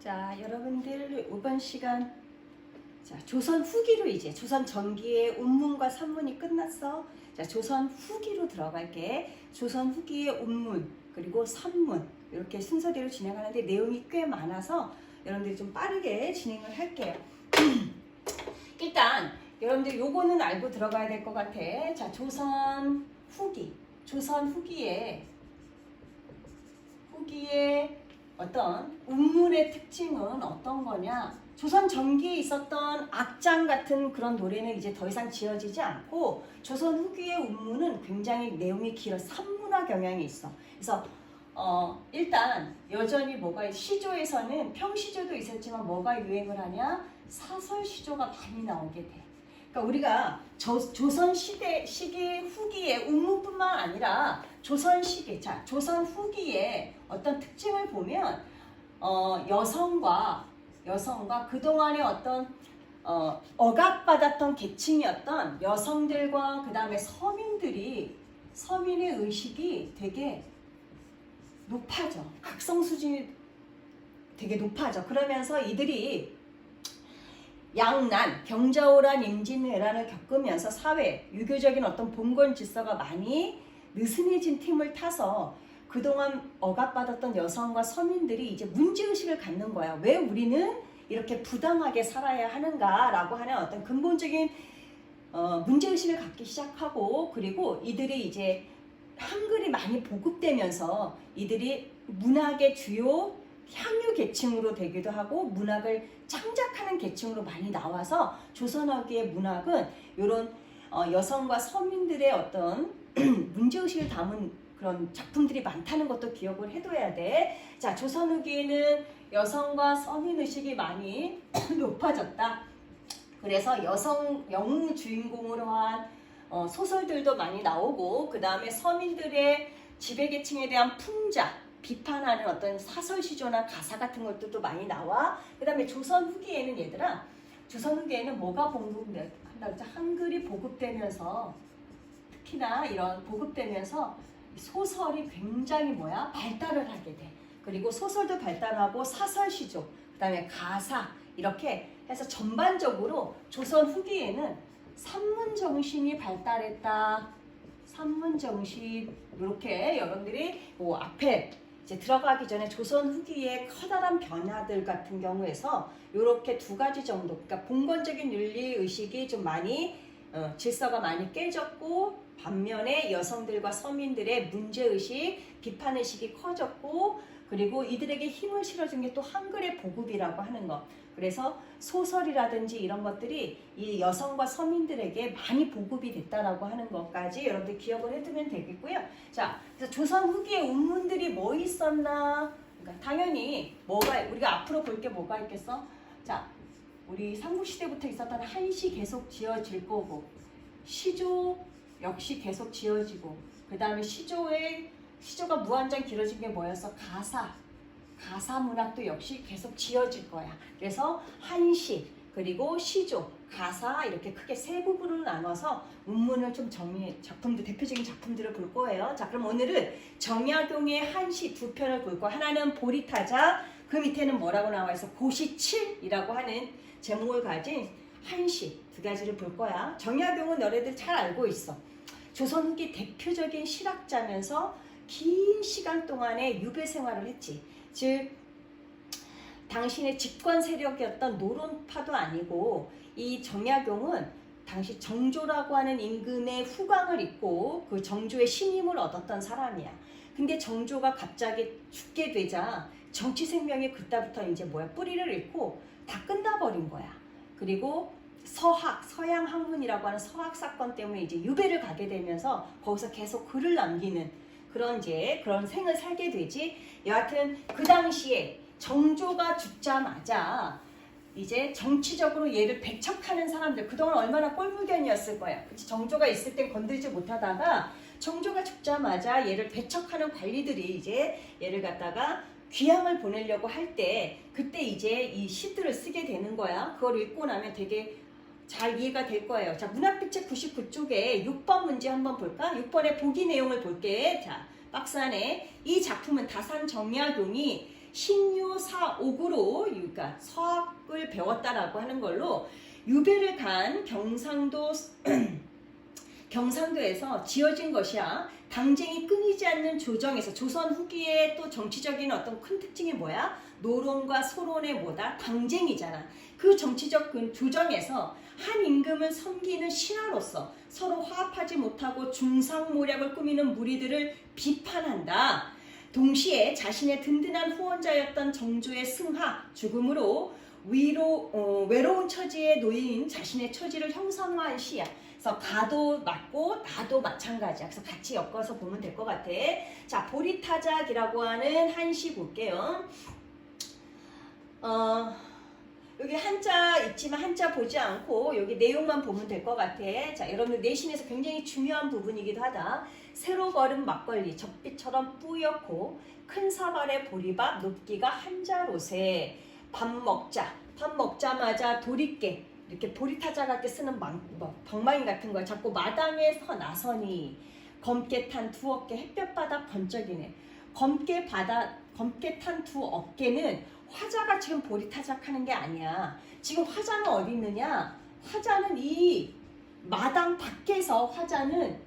자, 여러분들 이번 시간 자, 조선 후기로 이제 조선 전기의 운문과 산문이 끝났어. 자, 조선 후기로 들어갈게. 조선 후기의 운문 그리고 산문 이렇게 순서대로 진행하는데 내용이 꽤 많아서 여러분들이 좀 빠르게 진행을 할게요. 일단 여러분들 요거는 알고 들어가야 될 것 같아. 자, 조선 후기. 조선 후기의 어떤 운문의 특징은 어떤 거냐? 조선 전기에 있었던 악장 같은 그런 노래는 이제 더 이상 지어지지 않고 조선 후기의 운문은 굉장히 내용이 길어 산문화 경향이 있어. 그래서 일단 여전히 뭐가 시조에서는 평시조도 있었지만 뭐가 유행을 하냐? 사설 시조가 많이 나오게 돼. 그러니까 우리가 조선 시기 후기의 운문뿐만 아니라 조선 시기, 자 조선 후기의 어떤 특징을 보면 여성과 그동안의 어떤 억압받았던 계층이었던 여성들과 그 다음에 서민의 의식이 되게 높아져. 각성 수준이 되게 높아져. 그러면서 이들이 양난, 병자호란, 임진왜란을 겪으면서 사회, 유교적인 어떤 봉건 질서가 많이 느슨해진 틈을 타서 그동안 억압받았던 여성과 서민들이 이제 문제의식을 갖는 거야. 왜 우리는 이렇게 부당하게 살아야 하는가라고 하는 어떤 근본적인 문제의식을 갖기 시작하고, 그리고 이들이 이제 한글이 많이 보급되면서 이들이 문학의 주요 향유 계층으로 되기도 하고 문학을 창작하는 계층으로 많이 나와서 조선어기의 문학은 이런 여성과 서민들의 어떤 문제의식을 담은 그런 작품들이 많다는 것도 기억을 해둬야 돼. 자, 조선 후기에는 여성과 서민의식이 많이 높아졌다. 그래서 여성 영웅 주인공으로 한 소설들도 많이 나오고, 그 다음에 서민들의 지배계층에 대한 풍자 비판하는 어떤 사설시조나 가사 같은 것들도 많이 나와. 그 다음에 조선 후기에는 뭐가 보급된다고 했죠? 한글이 보급되면서, 특히나 이런 보급되면서 소설이 굉장히 발달을 하게 돼. 그리고 소설도 발달하고 사설시조, 그 다음에 가사, 이렇게 해서 전반적으로 조선 후기에는 산문정신이 발달했다. 산문정신, 이렇게 여러분들이 앞에 이제 들어가기 전에 조선 후기의 커다란 변화들 같은 경우에서 이렇게 두 가지 정도, 그러니까 봉건적인 윤리의식이 좀 많이 질서가 많이 깨졌고, 반면에 여성들과 서민들의 문제의식, 비판의식이 커졌고, 그리고 이들에게 힘을 실어준 게 또 한글의 보급이라고 하는 것. 그래서 소설이라든지 이런 것들이 이 여성과 서민들에게 많이 보급이 됐다라고 하는 것까지 여러분들 기억을 해두면 되겠고요. 자, 그래서 조선 후기의 운문들이 뭐 있었나? 그러니까 당연히 우리가 앞으로 볼 게 뭐가 있겠어? 자, 우리 삼국시대부터 있었던 한시 계속 지어질 거고, 시조 역시 계속 지어지고, 그 다음에 시조가 무한정 길어진 게 뭐였어? 가사 문학도 역시 계속 지어질 거야. 그래서 한시, 그리고 시조, 가사 이렇게 크게 세 부분으로 나눠서 운문을 좀 대표적인 작품들을 볼 거예요. 자, 그럼 오늘은 정약용의 한시 두 편을 볼 거야. 하나는 보리타자, 그 밑에는 뭐라고 나와 있어? 고시칠이라고 하는 제목을 가진 한시 두 가지를 볼 거야. 정약용은 너네들 잘 알고 있어. 조선 후기 대표적인 실학자면서 긴 시간 동안에 유배 생활을 했지. 즉 당신의 집권 세력이었던 노론파도 아니고, 이 정약용은 당시 정조라고 하는 임금의 후광을 입고 그 정조의 신임을 얻었던 사람이야. 근데 정조가 갑자기 죽게 되자 정치 생명이 그때부터 이제 뿌리를 잃고 다 끝나버린 거야. 그리고 서양 학문이라고 하는 서학 사건 때문에 이제 유배를 가게 되면서 거기서 계속 글을 남기는 그런 생을 살게 되지. 여하튼 그 당시에 정조가 죽자마자 이제 정치적으로 얘를 배척하는 사람들, 그동안 얼마나 꼴불견이었을 거야. 그치? 정조가 있을 땐 건들지 못하다가 정조가 죽자마자 얘를 배척하는 관리들이 이제 얘를 갖다가 귀향을 보내려고 할 때, 그때 이제 이 시들을 쓰게 되는 거야. 그걸 읽고 나면 되게 잘 이해가 될 거예요. 자, 문학비책 99쪽에 6번 문제 한번 볼까? 6번의 보기 내용을 볼게. 자, 박스 안에 이 작품은 다산 정약용이 신유사옥으로 그러니까 서학을 배웠다라고 하는 걸로 유배를 간 경상도에서 지어진 것이야. 당쟁이 끊이지 않는 조정에서 조선 후기에 또 정치적인 어떤 큰 특징이 뭐야? 노론과 소론의 뭐다? 당쟁이잖아. 그 정치적 조정에서 한 임금을 섬기는 신하로서 서로 화합하지 못하고 중상모략을 꾸미는 무리들을 비판한다. 동시에 자신의 든든한 후원자였던 정조의 승하, 죽음으로 외로운 처지에 놓인 자신의 처지를 형상화한 시야. 그래서 가도 맞고 나도 마찬가지야. 그래서 같이 엮어서 보면 될 것 같아. 자, 보리타작이라고 하는 한시 볼게요. 여기 한자 있지만 한자 보지 않고 여기 내용만 보면 될 것 같아. 자, 여러분들 내신에서 굉장히 중요한 부분이기도 하다. 새로 걸은 막걸리 젖빛처럼 뿌옇고 큰 사발의 보리밥 높기가 한자로세. 밥 먹자마자 도리깨 이렇게 보리타자 같게 쓰는 방망이 같은 거 자꾸 마당에 서 나서니 검게 탄 두 어깨 햇볕바다 번쩍이네. 검게 탄 두 어깨는 화자가 지금 보리타작하는 게 아니야. 지금 화자는 어디 있느냐? 화자는 이 마당 밖에서 화자는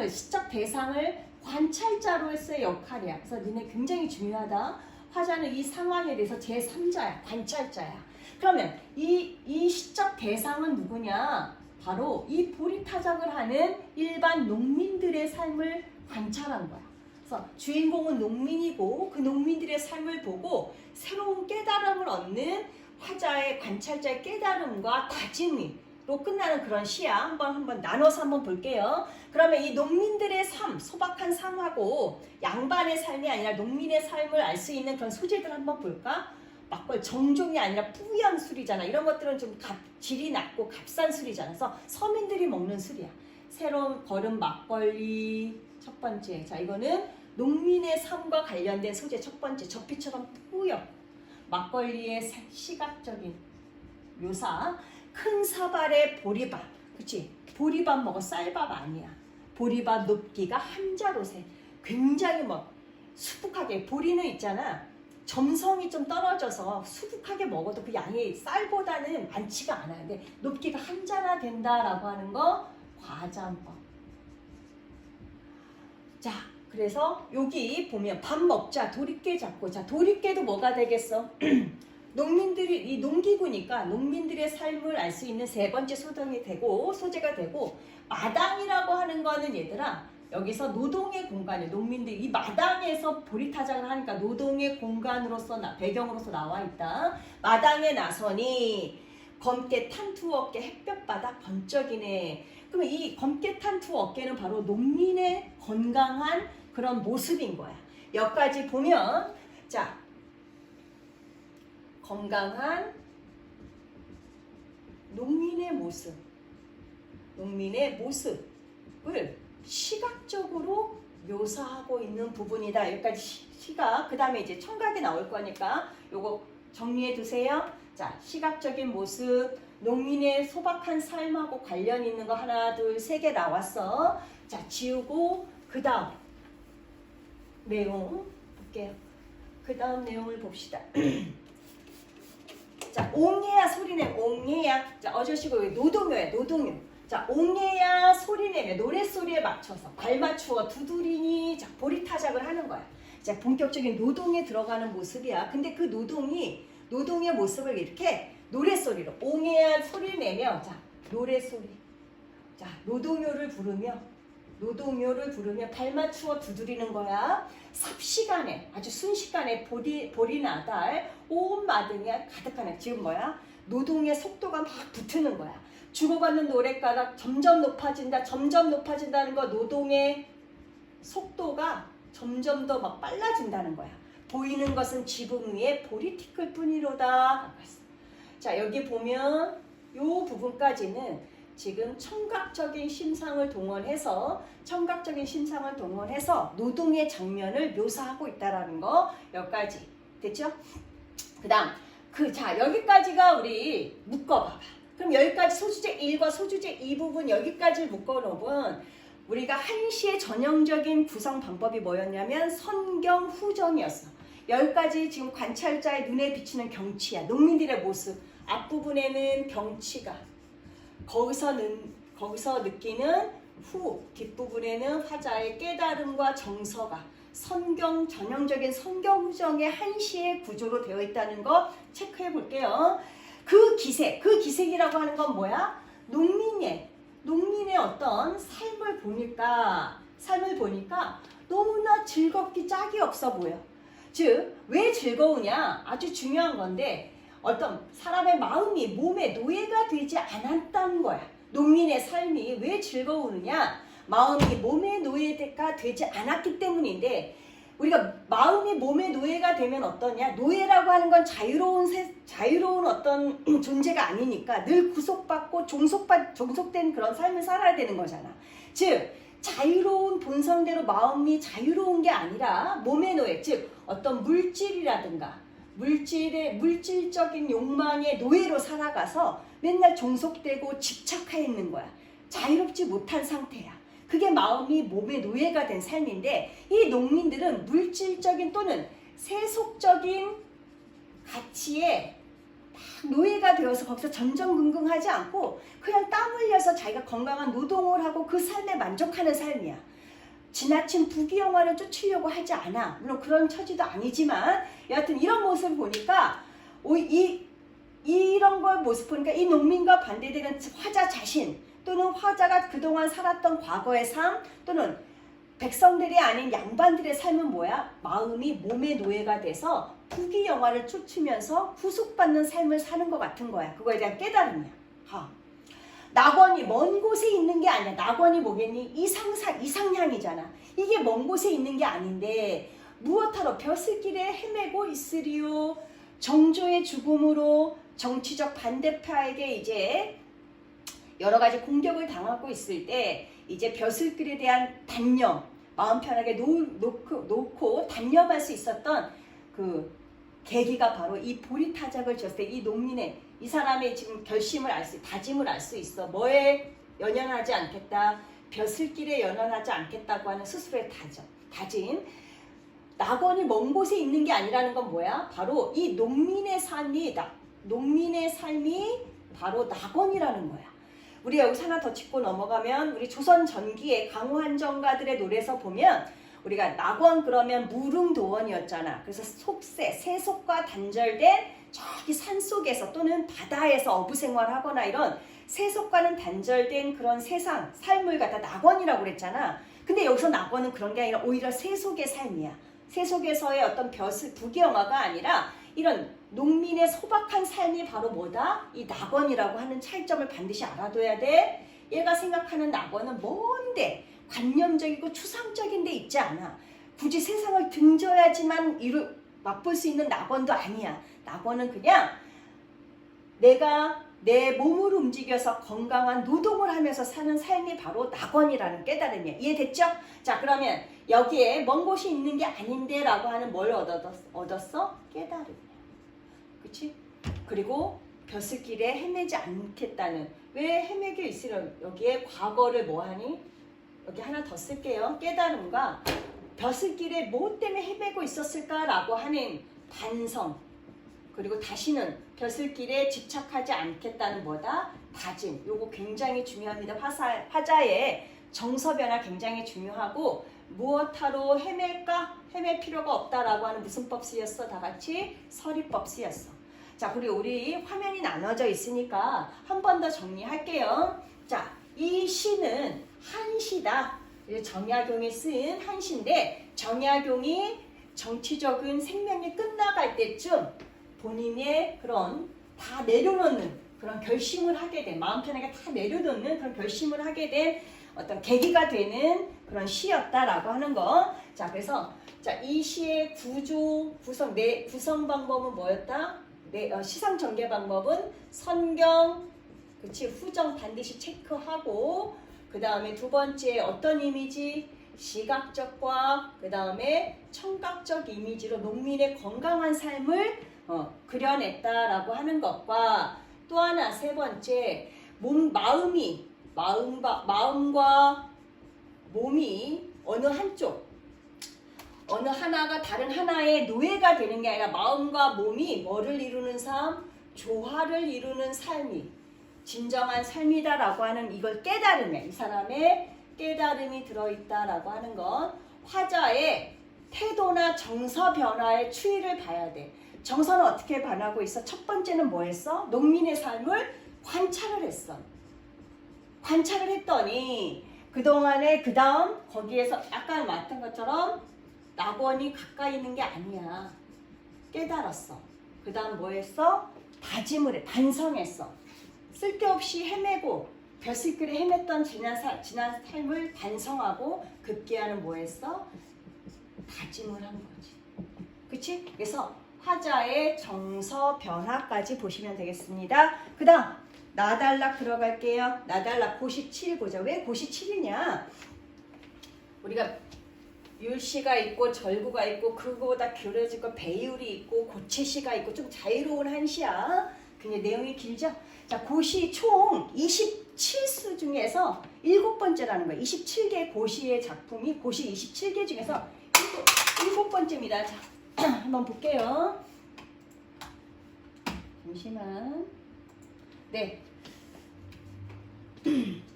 시적 대상을 관찰자로서의 역할이야. 그래서 니네 굉장히 중요하다. 화자는 이 상황에 대해서 제3자야. 관찰자야. 그러면 이 시적 대상은 누구냐? 바로 이 보리타작을 하는 일반 농민들의 삶을 관찰한 거야. 그래서 주인공은 농민이고 그 농민들의 삶을 보고 새로운 깨달음을 얻는 화자의 관찰자의 깨달음과 다짐으로 끝나는 그런 시야. 한번 나눠서 한번 볼게요. 그러면 이 농민들의 삶, 소박한 삶하고 양반의 삶이 아니라 농민의 삶을 알 수 있는 그런 소재들 한번 볼까? 막걸리 정종이 아니라 뿌연 술이잖아. 이런 것들은 좀 질이 낮고 값싼 술이잖아. 그래서 서민들이 먹는 술이야. 새로운 걸음 막걸리 첫 번째. 자, 이거는 농민의 삶과 관련된 소재 첫 번째. 젖빛처럼 뿌연 막걸리의 시각적인 묘사. 큰 사발의 보리밥. 그치? 보리밥 먹어. 쌀밥 아니야. 보리밥 높기가 한자로세. 굉장히 수북하게. 보리는 있잖아. 점성이 좀 떨어져서 수북하게 먹어도 그 양이 쌀보다는 많지가 않아요. 근데 높기가 한자나 된다라고 하는 거 과장법. 자, 그래서 여기 보면 밥 먹자 도리깨 잡고. 자, 도리깨도 뭐가 되겠어? 농민들이 이 농기구니까 농민들의 삶을 알 수 있는 세 번째 소재가 되고 마당이라고 하는 거는 얘들아 여기서 노동의 공간이에요. 농민들이 이 마당에서 보리타작을 하니까 노동의 공간으로서 배경으로서 나와 있다. 마당에 나서니 검게 탄 두 어깨 햇볕바다 번쩍이네. 그러면 이 검게 탄 두 어깨는 바로 농민의 건강한 그런 모습인 거야. 여기까지 보면 자 건강한 농민의 모습을 시각적으로 묘사하고 있는 부분이다. 여기까지 시각. 그 다음에 이제 청각이 나올 거니까 요거 정리해 두세요. 자, 시각적인 모습, 농민의 소박한 삶하고 관련 있는 거 하나, 둘, 세 개 나왔어. 자, 지우고 그 다음 내용 볼게요. 그 다음 내용을 봅시다. 자, 옹해야 소리내. 옹해야. 자, 어저씨가 노동요야. 노동요. 자, 옹해야 소리내며 노랫소리에 맞춰서 발 맞추어 두드리니 자, 보리타작을 하는 거야. 자, 본격적인 노동에 들어가는 모습이야. 근데 그 노동의 모습을 이렇게 노랫소리로 옹해야 소리내며 자, 노랫소리. 자, 노동요를 부르며 발 맞추어 두드리는 거야. 삽시간에 아주 순식간에 보리나달 온 마등에 가득하네. 지금 뭐야? 노동의 속도가 막 붙는 거야. 주고받는 노랫가락 점점 높아진다는 거 노동의 속도가 점점 더 막 빨라진다는 거야. 보이는 것은 지붕 위에 보리티끌 뿐이로다. 자, 여기 보면 요 부분까지는 지금 청각적인 심상을 동원해서 노동의 장면을 묘사하고 있다라는 거 여기까지 됐죠? 그다음 자 여기까지가 우리 묶어봐봐. 그럼 여기까지 소주제 1과 소주제 2 부분 여기까지 묶어놓은 우리가 한시의 전형적인 구성 방법이 뭐였냐면 선경 후정이었어. 10가지 지금 관찰자의 눈에 비치는 경치야. 농민들의 모습. 앞부분에는 경치가, 거기서 느끼는 후, 뒷부분에는 화자의 깨달음과 정서가 전형적인 성경 후정의 한시의 구조로 되어 있다는 거 체크해 볼게요. 그 기색이라고 하는 건 뭐야? 농민의 어떤 삶을 보니까 너무나 즐겁기 짝이 없어 보여. 즉, 왜 즐거우냐? 아주 중요한 건데 어떤 사람의 마음이 몸의 노예가 되지 않았다는 거야. 농민의 삶이 왜 즐거우느냐? 마음이 몸의 노예가 되지 않았기 때문인데, 우리가 마음이 몸의 노예가 되면 어떠냐? 노예라고 하는 건 자유로운 어떤 존재가 아니니까 늘 구속받고 종속된 그런 삶을 살아야 되는 거잖아. 즉, 자유로운 본성대로 마음이 자유로운 게 아니라 몸의 노예, 즉 어떤 물질이라든가 물질적인 욕망의 노예로 살아가서 맨날 종속되고 집착해 있는 거야. 자유롭지 못한 상태야. 그게 마음이 몸의 노예가 된 삶인데, 이 농민들은 물질적인 또는 세속적인 가치에 막 노예가 되어서 거기서 전전긍긍하지 않고 그냥 땀 흘려서 자기가 건강한 노동을 하고 그 삶에 만족하는 삶이야. 지나친 부귀영화를 쫓으려고 하지 않아. 물론 그런 처지도 아니지만 여하튼 이런 모습을 보니까 이런 걸 모습 보니까 이 농민과 반대되는 화자 자신, 또는 화자가 그동안 살았던 과거의 삶, 또는 백성들이 아닌 양반들의 삶은 뭐야? 마음이 몸의 노예가 돼서 부귀영화를 쫓으면서 구속받는 삶을 사는 것 같은 거야. 그거에 대한 깨달음이야. 낙원이 먼 곳에 있는 게 아니야. 낙원이 뭐겠니? 이상향이잖아. 이게 먼 곳에 있는 게 아닌데 무엇하러 벼슬길에 헤매고 있으리요. 정조의 죽음으로 정치적 반대파에게 이제 여러 가지 공격을 당하고 있을 때 이제 벼슬길에 대한 단념, 마음 편하게 놓고 단념할 수 있었던 그 계기가 바로 이 보리타작을 지었을 때 이 농민의, 이 사람의 지금 결심을 다짐을 알 수 있어. 뭐에 연연하지 않겠다, 벼슬길에 연연하지 않겠다고 하는 스스로의 다짐. 낙원이 먼 곳에 있는 게 아니라는 건 뭐야? 바로 이 농민의 삶이 바로 낙원이라는 거야. 우리 여기서 하나 더 짚고 넘어가면, 우리 조선 전기의 강호한정가들의 노래에서 보면 우리가 낙원 그러면 무릉도원이었잖아. 그래서 세속과 단절된 저기 산속에서 또는 바다에서 어부생활하거나 이런 세속과는 단절된 그런 삶을 갖다 낙원이라고 그랬잖아. 근데 여기서 낙원은 그런 게 아니라 오히려 세속의 삶이야. 세속에서의 어떤 부귀영화가 아니라 이런 농민의 소박한 삶이 바로 뭐다? 이 낙원이라고 하는 차이점을 반드시 알아둬야 돼. 얘가 생각하는 낙원은 뭔데? 관념적이고 추상적인 데 있지 않아. 굳이 세상을 등져야지만 맛볼 수 있는 낙원도 아니야. 낙원은 그냥 내가 내 몸을 움직여서 건강한 노동을 하면서 사는 삶이 바로 낙원이라는 깨달음이야. 이해됐죠? 자, 그러면 여기에 먼 곳이 있는 게 아닌데 라고 하는 뭘 얻었어? 깨달음이야. 그치? 그리고 벼슬길에 헤매지 않겠다는, 왜 헤매게 있으려면 여기에 과거를 뭐하니? 여기 하나 더 쓸게요. 깨달음과 벼슬길에 뭐 때문에 헤매고 있었을까라고 하는 반성, 그리고 다시는 벼슬길에 집착하지 않겠다는 뭐다? 다짐. 요거 굉장히 중요합니다. 화자의 정서 변화 굉장히 중요하고, 무엇하러 헤맬까? 헤맬 필요가 없다라고 하는 무슨 법 쓰였어? 다 같이 서리법 쓰였어. 자, 그리고 우리 화면이 나눠져 있으니까 한 번 더 정리할게요. 자, 이 시는 한시다. 정약용이 쓴 한시인데, 정약용이 정치적인 생명이 끝나갈 때쯤 본인의 그런 다 내려놓는 그런 결심을 하게 된, 마음 편하게 다 내려놓는 그런 결심을 하게 된 어떤 계기가 되는 그런 시였다라고 하는 거. 자, 그래서 이 시의 구성 방법은 뭐였다? 시상 전개 방법은 선경, 그치, 후정 반드시 체크하고, 그 다음에 두 번째 어떤 이미지? 시각적과 그 다음에 청각적 이미지로 농민의 건강한 삶을 그려냈다라고 하는 것과, 또 하나 세 번째 마음과 몸이 어느 한쪽, 어느 하나가 다른 하나의 노예가 되는 게 아니라 마음과 몸이 뭐를 이루는 삶? 조화를 이루는 삶이 진정한 삶이다라고 하는 이걸 깨달으면 이 사람의 깨달음이 들어있다라고 하는 건 화자의 태도나 정서 변화의 추이를 봐야 돼. 정서는 어떻게 변하고 있어? 첫 번째는 뭐 했어? 농민의 삶을 관찰을 했어. 관찰을 했더니 그동안에 그 다음 거기에서 아까 말했던 것처럼 낙원이 가까이 있는 게 아니야. 깨달았어. 그 다음 뭐 했어? 다짐을 해. 반성했어. 쓸데없이 헤매고 벼슬길에 헤맸던 지난 삶을 반성하고 급기야는 뭐 했어? 다짐을 한 거지. 그치? 그래서 화자의 정서 변화까지 보시면 되겠습니다. 그 다음 나달락 들어갈게요. 나달락 고시 7 보자. 왜 고시 7이냐? 우리가 율시가 있고 절구가 있고 그거보다 길어지고 배율이 있고 고체시가 있고 좀 자유로운 한시야. 굉장히 내용이 길죠? 자, 고시 총 27수 중에서 7번째라는 거예요. 27개 고시의 작품이 고시 27개 중에서 7번째입니다. 자, 한번 볼게요. 잠시만. 네.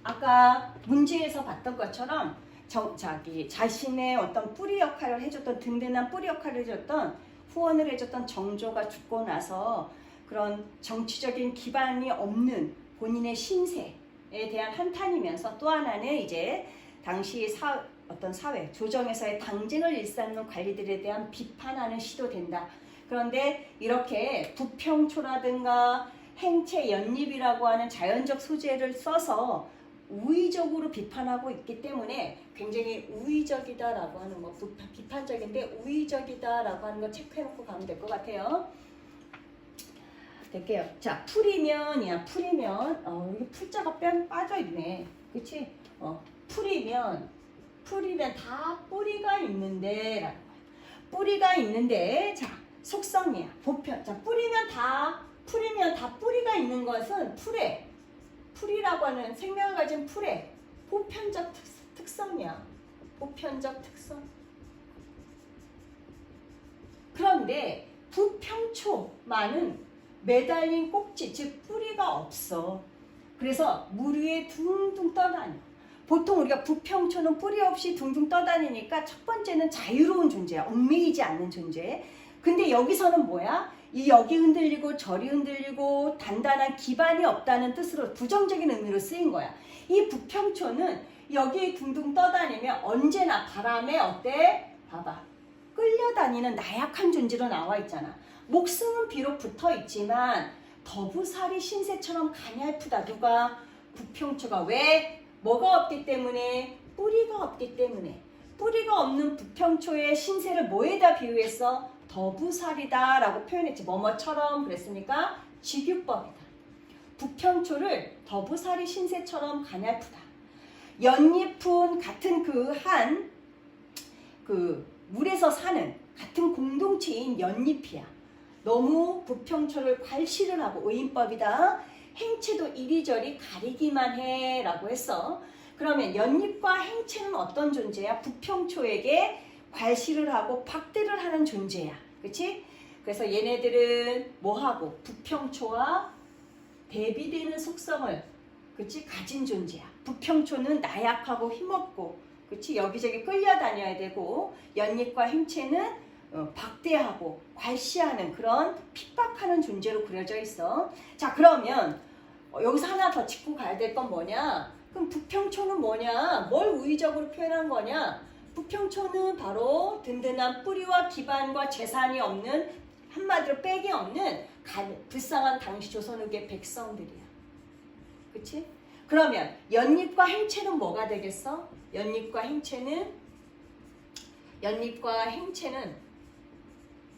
아까 문제에서 봤던 것처럼 자기 자신의 어떤 뿌리 역할을 해줬던 든든한 뿌리 역할을 해줬던 후원을 해줬던 정조가 죽고 나서 그런 정치적인 기반이 없는 본인의 신세에 대한 한탄이면서 또 하나는 이제 당시 어떤 사회 조정에서의 당진을 일삼는 관리들에 대한 비판하는 시도 된다. 그런데 이렇게 부평초라든가 행체 연립이라고 하는 자연적 소재를 써서 우의적으로 비판하고 있기 때문에 굉장히 우의적이다라고 하는 거, 비판적인데 우의적이다라고 하는 거 체크해놓고 가면 될 것 같아요. 될게요. 자, 풀이면이야. 풀이면 여기 풀자가 뺨 빠져있네. 그치? 풀이면 다 뿌리가 있는데 뿌리가 있는데 자, 속성이야. 보편. 자, 풀이면 다 뿌리가 있는 것은 풀이라고 하는 생명을 가진 풀의 보편적 특성이야. 보편적 특성. 그런데 부평초만은 매달린 꼭지, 즉 뿌리가 없어. 그래서 물 위에 둥둥 떠다녀. 보통 우리가 부평초는 뿌리 없이 둥둥 떠다니니까 첫 번째는 자유로운 존재야. 얽매이지 않는 존재. 근데 여기서는 뭐야? 이 여기 흔들리고 저리 흔들리고 단단한 기반이 없다는 뜻으로 부정적인 의미로 쓰인 거야. 이 부평초는 여기에 둥둥 떠다니면 언제나 바람에 어때? 봐봐. 끌려다니는 나약한 존재로 나와 있잖아. 목숨은 비록 붙어 있지만 더부살이 신세처럼 가냘프다. 누가? 부평초가. 왜? 뭐가 없기 때문에? 뿌리가 없기 때문에. 뿌리가 없는 부평초의 신세를 뭐에다 비유했어? 더부살이다 라고 표현했지. 뭐뭐처럼 그랬으니까 직유법이다. 부평초를 더부살이 신세처럼 가냘프다. 연잎은 같은 물에서 사는 같은 공동체인 연잎이야. 너무 부평초를 괄시를 하고 의인법이다. 행체도 이리저리 가리기만 해 라고 했어. 그러면 연잎과 행체는 어떤 존재야? 부평초에게 괄시를 하고 박대를 하는 존재야. 그치? 그래서 얘네들은 뭐하고? 부평초와 대비되는 속성을 그치? 가진 존재야. 부평초는 나약하고 힘없고 그치? 여기저기 끌려다녀야 되고 연잎과 행체는 박대하고 괄시하는 그런 핍박하는 존재로 그려져 있어. 자, 그러면 여기서 하나 더 짚고 가야 될 건 뭐냐? 그럼 부평초는 뭐냐? 뭘 우의적으로 표현한 거냐? 부평초는 바로 든든한 뿌리와 기반과 재산이 없는, 한마디로 빽이 없는 불쌍한 당시 조선후계 백성들이야. 그치? 그러면 연잎과 행체는 뭐가 되겠어? 연잎과 행체는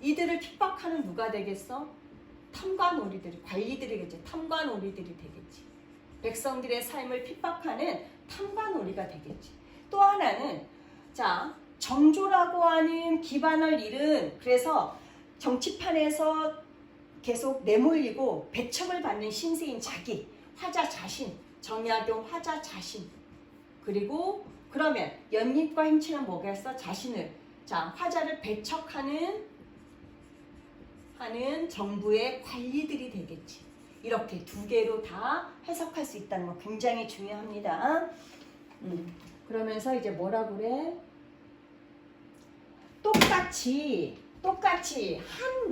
이들을 핍박하는 누가 되겠어? 탐관오리들이, 관리들이겠지. 탐관오리들이 되겠지. 백성들의 삶을 핍박하는 탐관오리가 되겠지. 또 하나는 자, 정조라고 하는 기반을 잃은, 그래서 정치판에서 계속 내몰리고 배척을 받는 신세인 자기, 화자 자신, 정약용 화자 자신. 그리고 그러면 연잎과 행체는 뭐겠어? 자신을 자, 화자를 배척하는 정부의 관리들이 되겠지. 이렇게 두 개로 다 해석할 수 있다는 거 굉장히 중요합니다. 그러면서 이제 뭐라 그래? 똑같이 한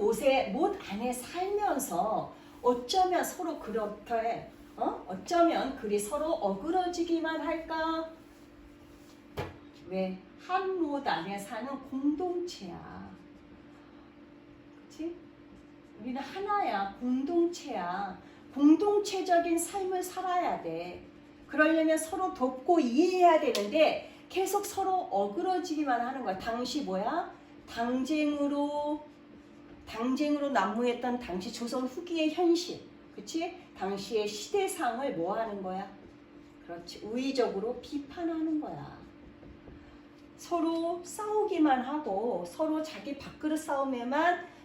못 안에 살면서 어쩌면 서로 그렇게 어쩌면 그리 서로 어그러지기만 할까? 왜? 한 못 안에 사는 공동체야. 그치? 우리는 하나야. 공동체야. 공동체적인 삶을 살아야 돼. 그러려면 서로 돕고 이해해야 되는데 계속 서로 어그러지기만 하는 거야. 당시 뭐야? 당쟁으로 난무했던 당시 조선 후기의 현실. 그치? 당시의 시대상을 뭐 하는 거야? 그렇지. 우의적으로 비판하는 거야. 서로 싸우기만 하고 서로 자기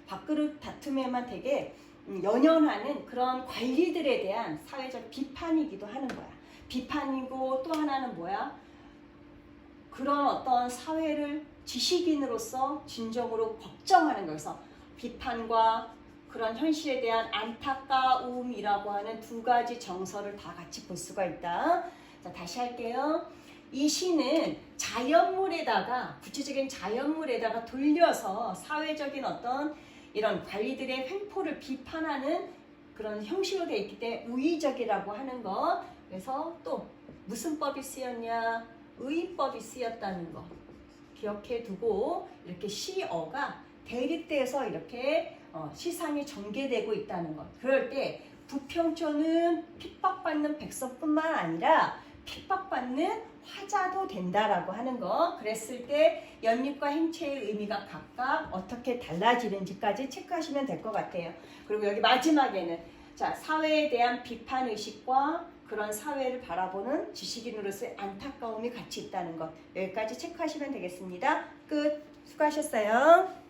밥그릇 다툼에만 되게 연연하는 그런 관리들에 대한 사회적 비판이기도 하는 거야. 비판이고 또 하나는 뭐야? 그런 어떤 사회를 지식인으로서 진정으로 걱정하는 거여서 비판과 그런 현실에 대한 안타까움이라고 하는 두 가지 정서를 다 같이 볼 수가 있다. 자, 다시 할게요. 이 시는 구체적인 자연물에다가 돌려서 사회적인 어떤 이런 관리들의 횡포를 비판하는 그런 형식으로 되어 있기 때문에 우의적이라고 하는 것. 그래서 또 무슨 법이 쓰였냐? 의법이 쓰였다는 거 기억해 두고 이렇게 시어가 대립돼서 이렇게 시상이 전개되고 있다는 것. 그럴 때 부평초는 핍박받는 백성뿐만 아니라 핍박받는 화자도 된다라고 하는 거. 그랬을 때 연립과 행체의 의미가 각각 어떻게 달라지는지까지 체크하시면 될 것 같아요. 그리고 여기 마지막에는 자, 사회에 대한 비판 의식과 그런 사회를 바라보는 지식인으로서의 안타까움이 같이 있다는 것. 여기까지 체크하시면 되겠습니다. 끝. 수고하셨어요.